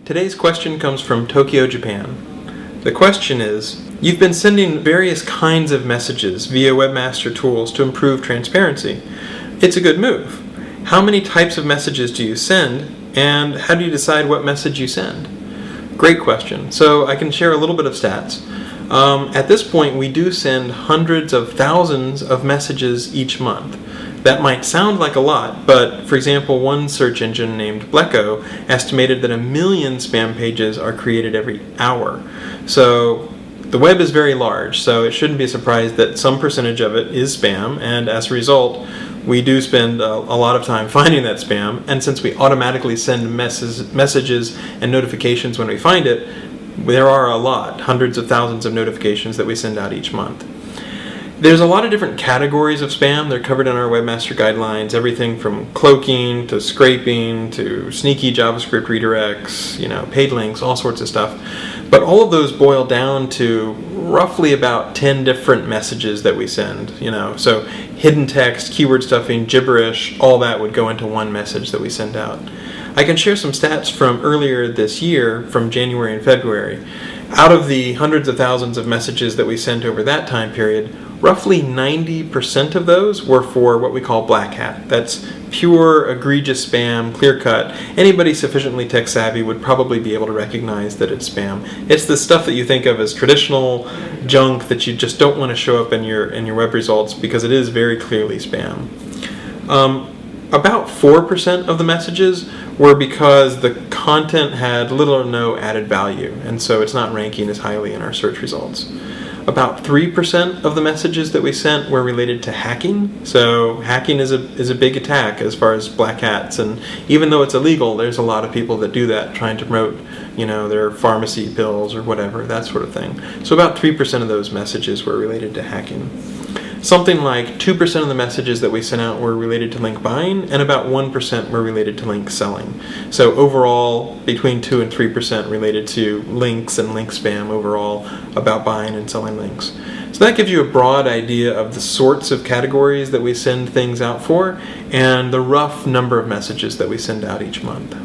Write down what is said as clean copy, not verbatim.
Today's question comes from Tokyo, Japan. The question is, you've been sending various kinds of messages via webmaster tools to improve transparency. It's a good move. How many types of messages do you send, and how do you decide what message you send? Great question. So I can share a little bit of stats. At this point, we do send hundreds of thousands of messages each month. That might sound like a lot, but for example, one search engine named Bleco estimated that 1 million spam pages are created every hour. So the web is very large, so it shouldn't be a surprise that some percentage of it is spam, and as a result, we do spend a lot of time finding that spam, and since we automatically send messages and notifications when we find it, there are a lot, hundreds of thousands of notifications that we send out each month. There's a lot of different categories of spam. They're covered in our webmaster guidelines, everything from cloaking to scraping to sneaky JavaScript redirects, paid links, all sorts of stuff. But all of those boil down to roughly about 10 different messages that we send, So hidden text, keyword stuffing, gibberish, all that would go into one message that we send out. I can share some stats from earlier this year, from January and February. Out of the hundreds of thousands of messages that we sent over that time period, roughly 90% of those were for what we call black hat. That's pure, egregious spam, clear cut. Anybody sufficiently tech savvy would probably be able to recognize that it's spam. It's the stuff that you think of as traditional junk that you just don't want to show up in your web results because it is very clearly spam. About 4% of the messages were because the content had little or no added value, and so it's not ranking as highly in our search results. About 3% of the messages that we sent were related to hacking. So hacking is a big attack as far as black hats, and even though it's illegal, there's a lot of people that do that, trying to promote, their pharmacy pills or whatever, that sort of thing. So about 3% of those messages were related to hacking. Something like 2% of the messages that we sent out were related to link buying, and about 1% were related to link selling. So overall, between 2 and 3% related to links and link spam overall about buying and selling links. So that gives you a broad idea of the sorts of categories that we send things out for, and the rough number of messages that we send out each month.